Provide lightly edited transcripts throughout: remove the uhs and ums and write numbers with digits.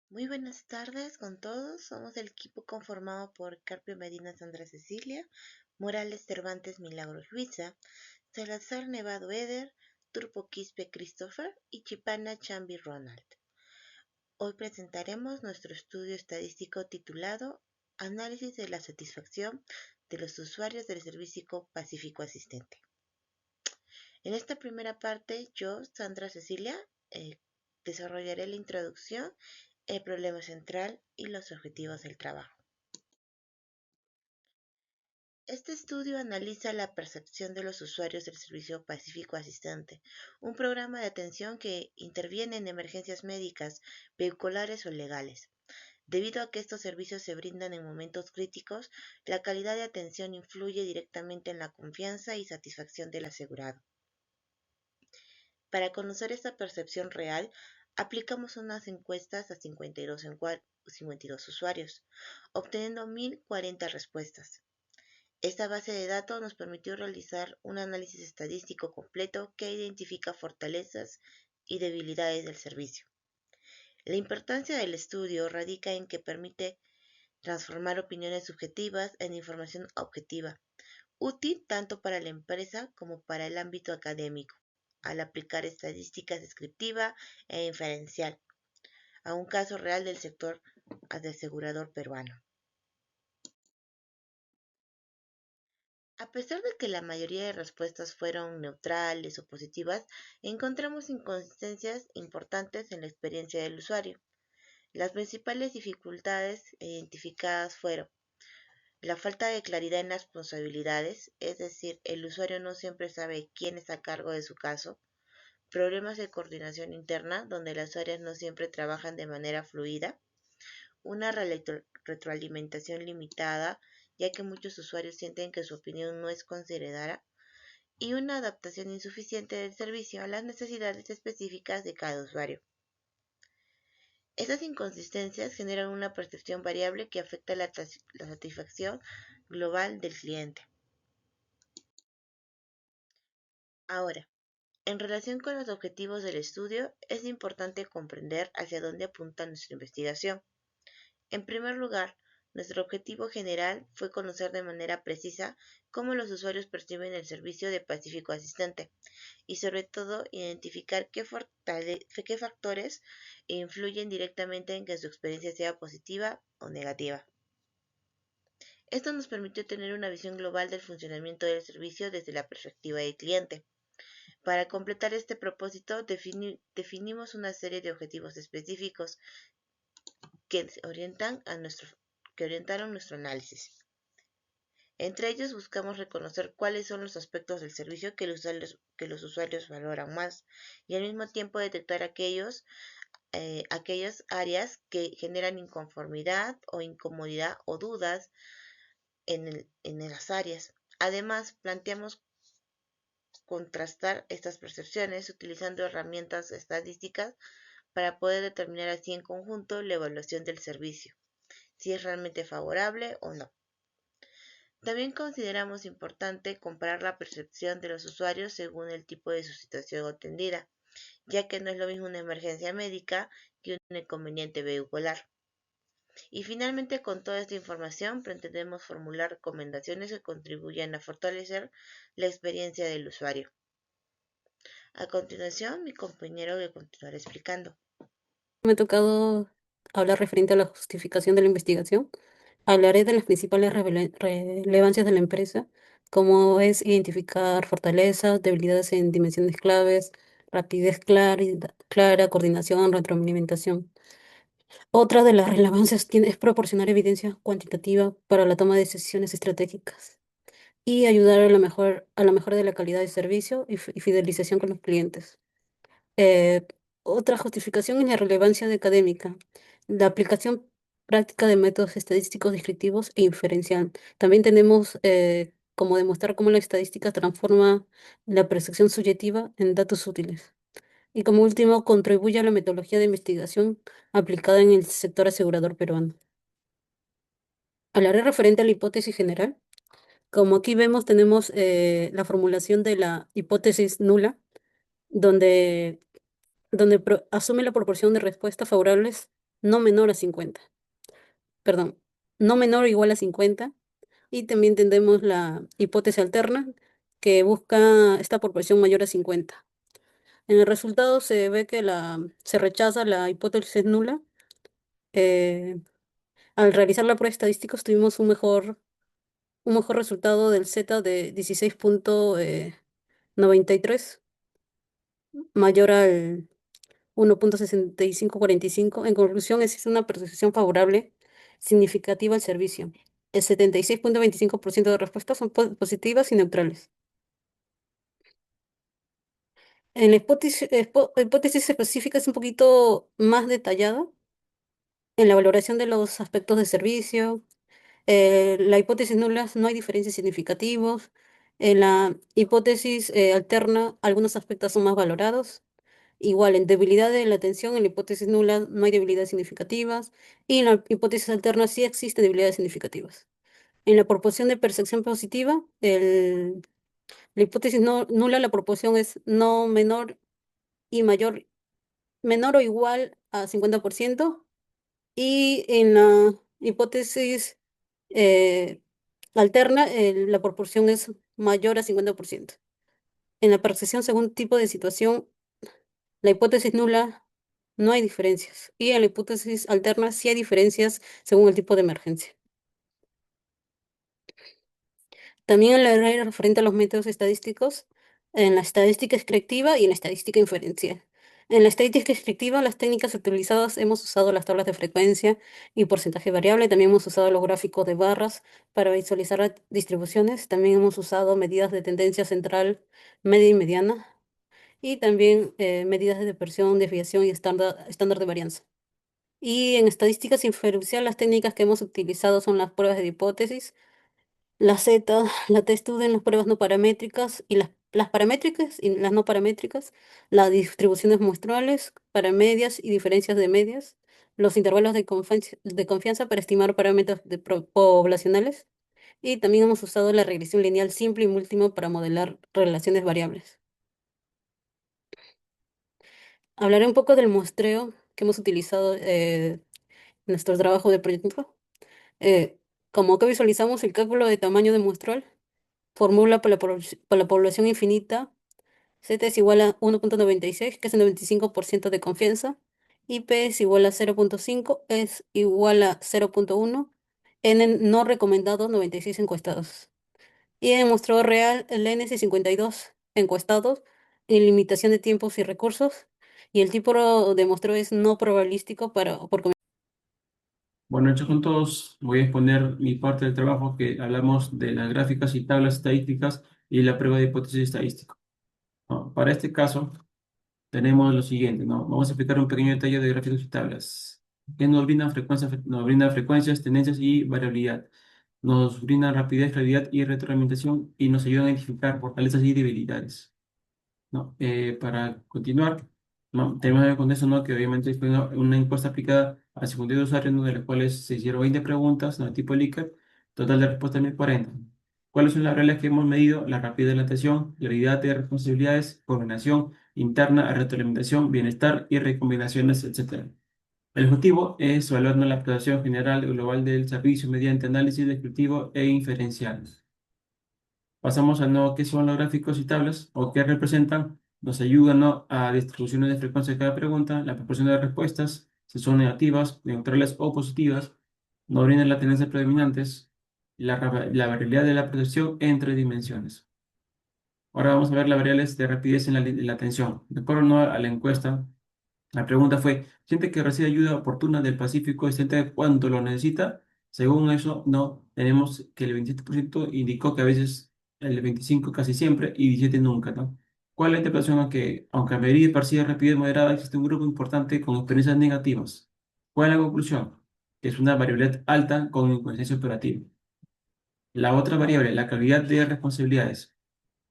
Muy buenas tardes con todos. Somos el equipo conformado por Carpio Medina Sandra Cecilia, Morales Cervantes Milagros Luisa, Salazar Nevado Eder, Turpo Quispe Christopher y Chipana Chambi Ronald. Hoy presentaremos nuestro estudio estadístico titulado Análisis de la satisfacción de los usuarios del servicio Pacífico Asistente. En esta primera parte, yo, Sandra Cecilia, desarrollaré la introducción, el problema central y los objetivos del trabajo. Este estudio analiza la percepción de los usuarios del Servicio Pacífico Asistente, un programa de atención que interviene en emergencias médicas, vehiculares o legales. Debido a que estos servicios se brindan en momentos críticos, la calidad de atención influye directamente en la confianza y satisfacción del asegurado. Para conocer esta percepción real, aplicamos unas encuestas a 52 usuarios, obteniendo 1040 respuestas. Esta base de datos nos permitió realizar un análisis estadístico completo que identifica fortalezas y debilidades del servicio. La importancia del estudio radica en que permite transformar opiniones subjetivas en información objetiva, útil tanto para la empresa como para el ámbito académico, al aplicar estadística descriptiva e inferencial a un caso real del sector asegurador peruano. A pesar de que la mayoría de respuestas fueron neutrales o positivas, encontramos inconsistencias importantes en la experiencia del usuario. Las principales dificultades identificadas fueron la falta de claridad en las responsabilidades, es decir, el usuario no siempre sabe quién está a cargo de su caso, problemas de coordinación interna, donde las áreas no siempre trabajan de manera fluida, una retroalimentación limitada, ya que muchos usuarios sienten que su opinión no es considerada, y una adaptación insuficiente del servicio a las necesidades específicas de cada usuario. Estas inconsistencias generan una percepción variable que afecta la satisfacción global del cliente. Ahora, en relación con los objetivos del estudio, es importante comprender hacia dónde apunta nuestra investigación. En primer lugar, nuestro objetivo general fue conocer de manera precisa cómo los usuarios perciben el servicio de Pacífico Asistente y sobre todo identificar qué factores influyen directamente en que su experiencia sea positiva o negativa. Esto nos permitió tener una visión global del funcionamiento del servicio desde la perspectiva del cliente. Para completar este propósito, definimos una serie de objetivos específicos que orientaron nuestro análisis. Entre ellos buscamos reconocer cuáles son los aspectos del servicio que los usuarios valoran más y al mismo tiempo detectar aquellas áreas que generan inconformidad o incomodidad o dudas en las áreas. Además, planteamos contrastar estas percepciones utilizando herramientas estadísticas para poder determinar así en conjunto la evaluación del servicio, si es realmente favorable o no. También consideramos importante comparar la percepción de los usuarios según el tipo de su situación atendida, ya que no es lo mismo una emergencia médica que un inconveniente vehicular. Y finalmente, con toda esta información, pretendemos formular recomendaciones que contribuyan a fortalecer la experiencia del usuario. A continuación, mi compañero le continuará explicando. Me ha tocado hablar referente a la justificación de la investigación. Hablaré de las principales relevancias de la empresa, como es identificar fortalezas, debilidades en dimensiones claves, rapidez clara, coordinación, retroalimentación. Otra de las relevancias es proporcionar evidencia cuantitativa para la toma de decisiones estratégicas y ayudar a la mejora de la calidad de servicio y fidelización con los clientes. Eh, Otra justificación es la relevancia académica, la aplicación práctica de métodos estadísticos descriptivos e inferencial. También tenemos como demostrar cómo la estadística transforma la percepción subjetiva en datos útiles. Y como último, contribuye a la metodología de investigación aplicada en el sector asegurador peruano. Hablaré referente a la hipótesis general. Como aquí vemos, tenemos la formulación de la hipótesis nula, donde asume la proporción de respuestas favorables no menor a 50. Perdón, no menor o igual a 50. Y también tendremos la hipótesis alterna, que busca esta proporción mayor a 50. En el resultado se ve que se rechaza la hipótesis nula. Eh, Al realizar la prueba estadística tuvimos un mejor resultado del Z de 16,93, mayor al 1,6545. En conclusión, existe una percepción favorable significativa al servicio. El 76,25% de respuestas son positivas y neutrales. En la hipótesis específica es un poquito más detallada en la valoración de los aspectos de servicio. La hipótesis nula no hay diferencias significativos. En la hipótesis alterna, algunos aspectos son más valorados. Igual, en debilidad de la atención, en la hipótesis nula no hay debilidades significativas. Y en la hipótesis alterna sí existen debilidades significativas. En la proporción de percepción positiva, la hipótesis nula, la proporción es no menor y mayor, menor o igual a 50%. Y en la hipótesis eh, alterna, la proporción es mayor a 50%. En la percepción según tipo de situación, la hipótesis nula no hay diferencias. Y en la hipótesis alterna sí hay diferencias según el tipo de emergencia. También en la área referente a los métodos estadísticos, en la estadística extractiva y en la estadística inferencial. En la estadística extractiva, las técnicas utilizadas hemos usado las tablas de frecuencia y porcentaje variable, también hemos usado los gráficos de barras para visualizar las distribuciones, también hemos usado medidas de tendencia central, media y mediana, y también medidas de dispersión, desviación y estándar de varianza. Y en estadísticas inferencial, las técnicas que hemos utilizado son las pruebas de hipótesis, la Z, la t-student, las pruebas no paramétricas y las paramétricas y las no paramétricas, las distribuciones muestrales, paramedias y diferencias de medias, los intervalos de confianza para estimar parámetros poblacionales, y también hemos usado la regresión lineal simple y múltiplo para modelar relaciones variables. Hablaré un poco del muestreo que hemos utilizado en nuestro trabajo de proyecto. Eh, Como que visualizamos el cálculo de tamaño de muestral, fórmula para la población infinita. Z es igual a 1,96, que es el 95% de confianza. Y P es igual a 0,5, es igual a 0,1. N no recomendados, 96 encuestados. Y en muestreo real, el N es 52 encuestados, en limitación de tiempos y recursos. Y el tipo de muestreo es no probabilístico porque Bueno, hecho con todos, voy a exponer mi parte del trabajo que hablamos de las gráficas y tablas estadísticas y la prueba de hipótesis estadística, ¿no? Para este caso, tenemos lo siguiente, ¿no? Vamos a explicar un pequeño detalle de gráficos y tablas. Que nos brinda frecuencias, tendencias y variabilidad. Nos brinda rapidez, claridad y retroalimentación y nos ayudan a identificar fortalezas y debilidades, ¿no? Para continuar, ¿no? Tenemos que ver con eso, ¿no? Que obviamente fue una encuesta aplicada a 52 usuarios, ¿no? De las cuales se hicieron 20 preguntas, ¿no? De tipo Likert, total de respuesta 1040. ¿Cuáles son las variables que hemos medido? La rapidez de la atención, claridad de responsabilidades, coordinación interna, retroalimentación, bienestar y recombinaciones, etcétera. El objetivo es evaluar, ¿no? La aplicación general y global del servicio mediante análisis descriptivo e inferencial. Pasamos a no qué son los gráficos y tablas o qué representan. Nos ayudan, ¿no? A distribuciones de frecuencia de cada pregunta, la proporción de respuestas, si son negativas, neutrales o positivas, nos brindan las tendencias predominantes, la variabilidad de la percepción entre dimensiones. Ahora vamos a ver las variables de rapidez en la atención. De acuerdo, ¿no? A la encuesta, la pregunta fue, ¿siente que recibe ayuda oportuna del Pacífico? ¿Siente cuando lo necesita? Según eso, no. Tenemos que el 27% indicó que a veces, el 25% casi siempre y 17% nunca, ¿no? ¿Cuál es la interpretación? Aunque a medida percibe rapidez moderada, existe un grupo importante con experiencias negativas. ¿Cuál es la conclusión? Que es una variabilidad alta con inconsistencia operativa. La otra variable, la calidad de responsabilidades.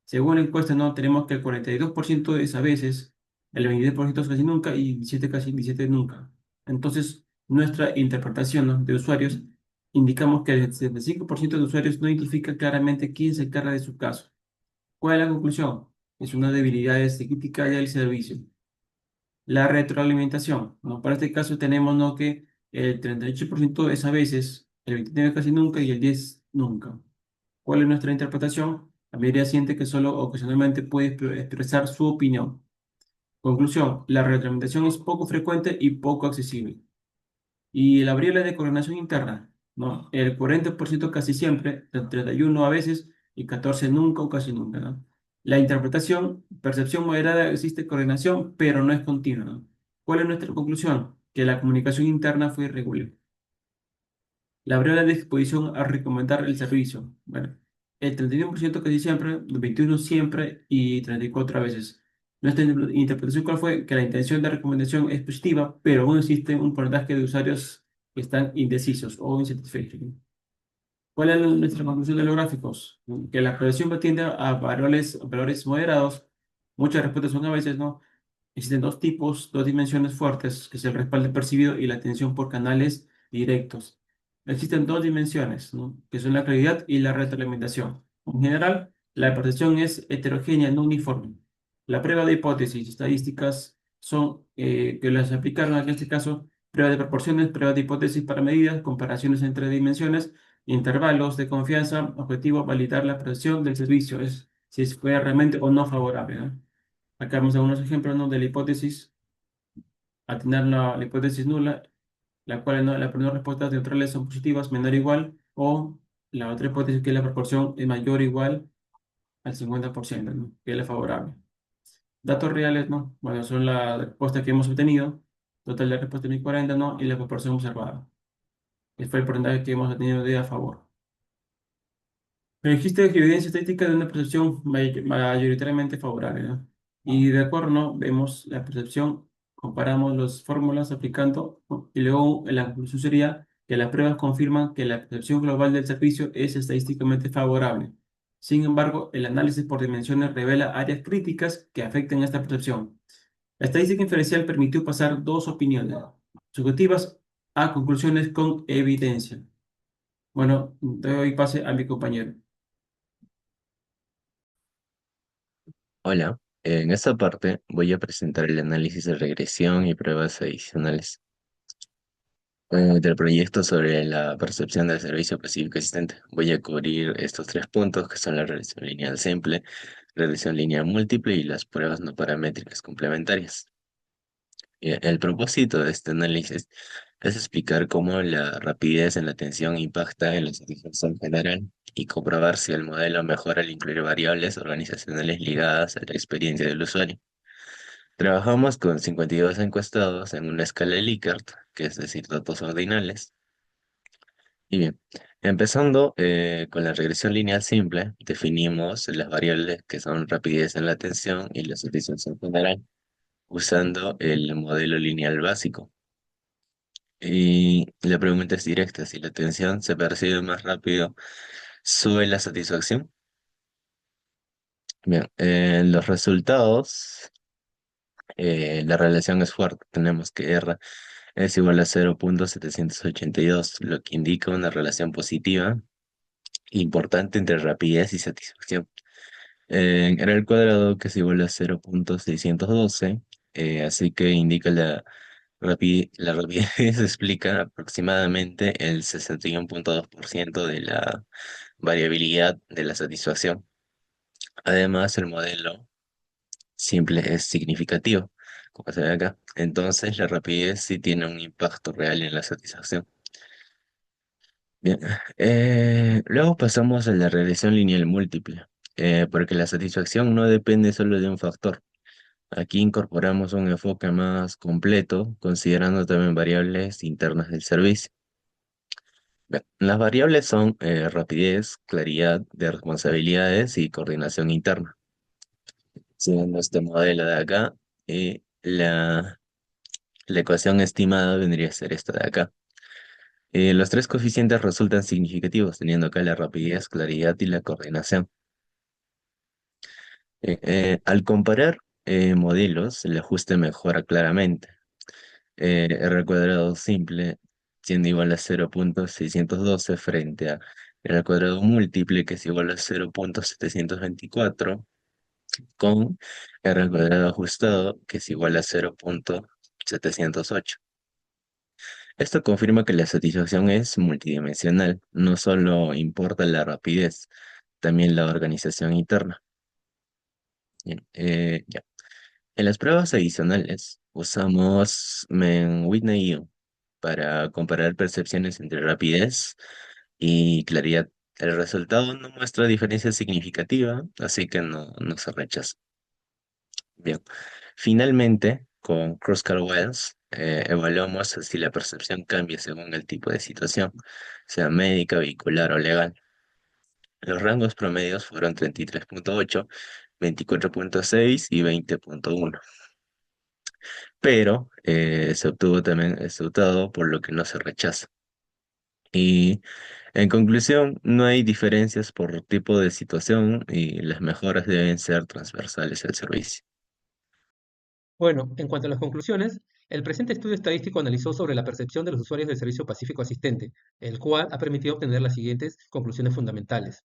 Según la encuesta, no tenemos que el 42% es a veces, el 23% es casi nunca y 17 casi 17 nunca. Entonces, nuestra interpretación, ¿no? De usuarios, indicamos que el 75% de usuarios no identifica claramente quién se encarga de su caso. ¿Cuál es la conclusión? Es una debilidad crítica del servicio. la retroalimentación, ¿no? Para este caso tenemos, ¿no?, que el 38% es a veces, el 29% casi nunca y el 10% nunca. ¿Cuál es nuestra interpretación? La mayoría siente que solo ocasionalmente puede expresar su opinión. Conclusión, la retroalimentación es poco frecuente y poco accesible. Y la variable de coordinación interna, ¿no? El 40% casi siempre, el 31% a veces y 14% nunca o casi nunca, ¿no? La interpretación, percepción moderada, existe coordinación, pero no es continua, ¿no? ¿Cuál es nuestra conclusión? Que la comunicación interna fue irregular. La breve disposición a recomendar el servicio. Bueno, el 31% casi siempre, el 21% siempre y 34% a veces. Nuestra interpretación, ¿cuál fue? Que la intención de recomendación es positiva, pero aún existe un porcentaje de usuarios que están indecisos o insatisfechos. ¿Cuál es nuestra conclusión de los gráficos? Que la predicción tiende a valores moderados. Muchas respuestas son a veces, ¿no? Existen dos tipos, dos dimensiones fuertes, que es el respaldo percibido y la atención por canales directos. Existen dos dimensiones, ¿no?, que son la claridad y la retroalimentación. En general, la percepción es heterogénea, no uniforme. La prueba de hipótesis estadísticas son, que las aplicaron en este caso, prueba de proporciones, prueba de hipótesis para medidas, comparaciones entre dimensiones, intervalos de confianza, objetivo, validar la percepción del servicio, es si fue realmente o no favorable, ¿no? Acá vamos a unos ejemplos, ¿no?, de la hipótesis, atinar la hipótesis nula, la cual, ¿no?, las primeras respuestas neutrales son positivas, menor o igual, o la otra hipótesis que es la proporción es mayor o igual al 50%, ¿no?, que es la favorable. Datos reales, ¿no? Bueno, son la respuesta que hemos obtenido, total de respuesta 1040, ¿no?, y la proporción observada, que fue el porcentaje que hemos obtenido de a favor. Pero existe evidencia estadística de una percepción mayoritariamente favorable, ¿no? Y de acuerdo, ¿no?, vemos la percepción, comparamos las fórmulas aplicando, ¿no?, y luego la conclusión sería que las pruebas confirman que la percepción global del servicio es estadísticamente favorable. Sin embargo, el análisis por dimensiones revela áreas críticas que afectan esta percepción. La estadística inferencial permitió pasar dos opiniones subjetivas a conclusiones con evidencia. Bueno, doy pase a mi compañero. Hola, en esta parte voy a presentar el análisis de regresión y pruebas adicionales del proyecto sobre la percepción del servicio pacífico existente. Voy a cubrir estos tres puntos que son la regresión lineal simple, regresión lineal múltiple y las pruebas no paramétricas complementarias. El propósito de este análisis es explicar cómo la rapidez en la atención impacta en la satisfacción general y comprobar si el modelo mejora al incluir variables organizacionales ligadas a la experiencia del usuario. Trabajamos con 52 encuestados en una escala de Likert, que es decir, datos ordinales. Y bien, empezando con la regresión lineal simple, definimos las variables que son rapidez en la atención y la satisfacción general, usando el modelo lineal básico. Y la pregunta es directa: si la atención se percibe más rápido, ¿sube la satisfacción? Bien, en los resultados, la relación es fuerte. Tenemos que R es igual a 0,782, lo que indica una relación positiva importante entre rapidez y satisfacción. En R al cuadrado, que es igual a 0,612, así que indica la rapidez explica aproximadamente el 61,2% de la variabilidad de la satisfacción. Además, el modelo simple es significativo, como se ve acá. Entonces, la rapidez sí tiene un impacto real en la satisfacción. Bien, luego pasamos a la regresión lineal múltiple, porque la satisfacción no depende solo de un factor. Aquí incorporamos un enfoque más completo, considerando también variables internas del servicio. Bien, las variables son rapidez, claridad de responsabilidades y coordinación interna. Siguiendo este modelo de acá, la ecuación estimada vendría a ser esta de acá. Los tres coeficientes resultan significativos, teniendo acá la rapidez, claridad y la coordinación. Al comparar modelos, el ajuste mejora claramente. R al cuadrado simple siendo igual a 0,612 frente a R al cuadrado múltiple, que es igual a 0,724. con R al cuadrado ajustado, que es igual a 0.708. Esto confirma que la satisfacción es multidimensional, no solo importa la rapidez, también la organización interna. Bien, ya. En las pruebas adicionales usamos Whitney-U para comparar percepciones entre rapidez y claridad. El resultado no muestra diferencia significativa, así que no se rechaza. Bien, finalmente, con Kruskal-Wallis, evaluamos si la percepción cambia según el tipo de situación, sea médica, vehicular o legal. Los rangos promedios fueron 33.8, 24.6 y 20.1. Pero se obtuvo también el resultado, por lo que no se rechaza. Y en conclusión, no hay diferencias por tipo de situación y las mejoras deben ser transversales al servicio. Bueno, en cuanto a las conclusiones, el presente estudio estadístico analizó sobre la percepción de los usuarios del Servicio Pacífico Asistente, el cual ha permitido obtener las siguientes conclusiones fundamentales.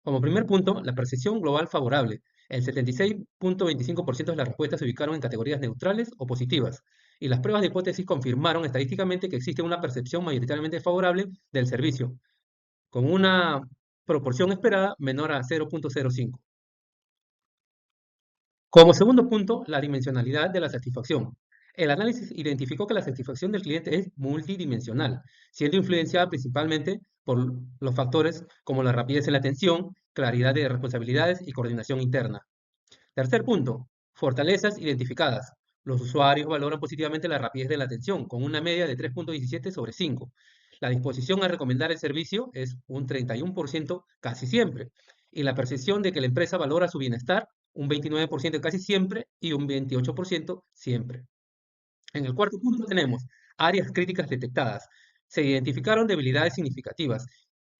Como primer punto, la percepción global favorable. El 76.25% de las respuestas se ubicaron en categorías neutrales o positivas, y las pruebas de hipótesis confirmaron estadísticamente que existe una percepción mayoritariamente favorable del servicio, con una proporción esperada menor a 0.05. Como segundo punto, la dimensionalidad de la satisfacción. El análisis identificó que la satisfacción del cliente es multidimensional, siendo influenciada principalmente por los factores como la rapidez en la atención, claridad de responsabilidades y coordinación interna. Tercer punto, fortalezas identificadas. Los usuarios valoran positivamente la rapidez de la atención, con una media de 3.17 sobre 5. La disposición a recomendar el servicio es un 31% casi siempre. Y la percepción de que la empresa valora su bienestar, un 29% casi siempre y un 28% siempre. En el cuarto punto tenemos áreas críticas detectadas. Se identificaron debilidades significativas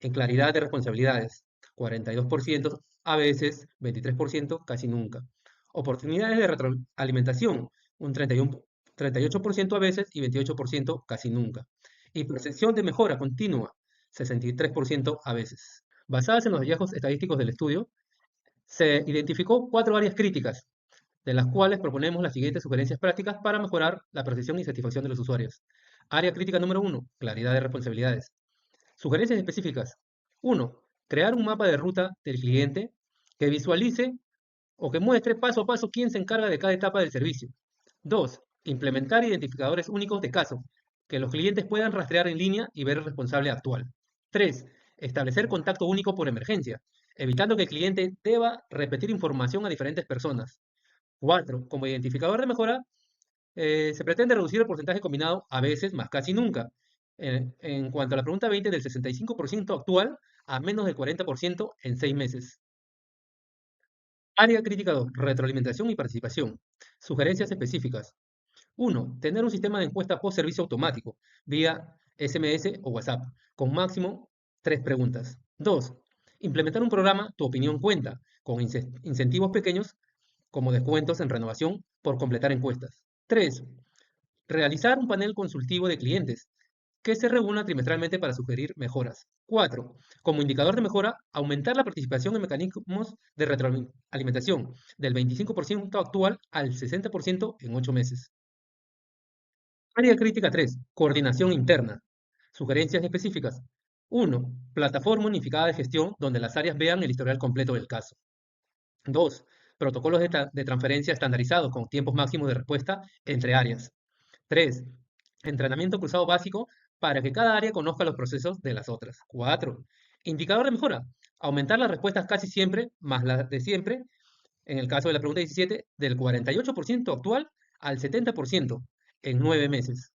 en claridad de responsabilidades, 42% a veces, 23% casi nunca. Oportunidades de retroalimentación, un 38% a veces y 28% casi nunca. Y percepción de mejora continua, 63% a veces. Basadas en los hallazgos estadísticos del estudio, se identificó 4 áreas críticas, de las cuales proponemos las siguientes sugerencias prácticas para mejorar la percepción y satisfacción de los usuarios. Área crítica número 1, claridad de responsabilidades. Sugerencias específicas. 1. Crear un mapa de ruta del cliente que visualice o que muestre paso a paso quién se encarga de cada etapa del servicio. 2. Implementar identificadores únicos de caso, que los clientes puedan rastrear en línea y ver el responsable actual. 3. Establecer contacto único por emergencia, evitando que el cliente deba repetir información a diferentes personas. 4. Como identificador de mejora, se pretende reducir el porcentaje combinado a veces más casi nunca. En cuanto a la pregunta 20, del 65% actual a menos del 40% en 6 meses. Área crítica 2, retroalimentación y participación. Sugerencias específicas. 1. Tener un sistema de encuesta post-servicio automático, vía SMS o WhatsApp, con máximo 3 preguntas. 2. Implementar un programa Tu opinión cuenta, con incentivos pequeños como descuentos en renovación por completar encuestas. 3. Realizar un panel consultivo de clientes que se reúna trimestralmente para sugerir mejoras. 4. Como indicador de mejora, aumentar la participación en mecanismos de retroalimentación del 25% actual al 60% en 8 meses. Área crítica 3. Coordinación interna. Sugerencias específicas. 1. Plataforma unificada de gestión donde las áreas vean el historial completo del caso. 2. Protocolos de transferencia estandarizados con tiempos máximos de respuesta entre áreas. 3. Entrenamiento cruzado básico para que cada área conozca los procesos de las otras. 4. Indicador de mejora. Aumentar las respuestas casi siempre más las de siempre, en el caso de la pregunta 17, del 48% actual al 70% en 9 meses.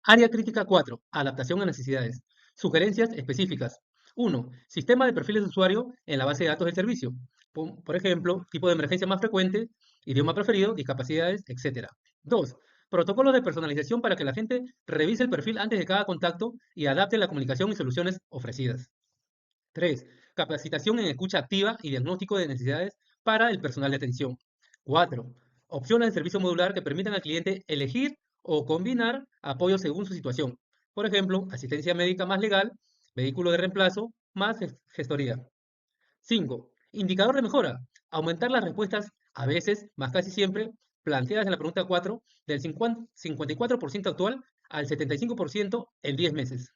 Área crítica 4. Adaptación a necesidades. Sugerencias específicas. 1. Sistema de perfiles de usuario en la base de datos del servicio. Por ejemplo, tipo de emergencia más frecuente, idioma preferido, discapacidades, etc. 2. Protocolos de personalización para que la gente revise el perfil antes de cada contacto y adapte la comunicación y soluciones ofrecidas. 3. Capacitación en escucha activa y diagnóstico de necesidades para el personal de atención. 4. Opciones de servicio modular que permitan al cliente elegir o combinar apoyos según su situación. Por ejemplo, asistencia médica más legal, vehículo de reemplazo más gestoría. 5. Indicador de mejora. Aumentar las respuestas, a veces, más casi siempre, planteadas en la pregunta 4, del 54% actual al 75% en 10 meses.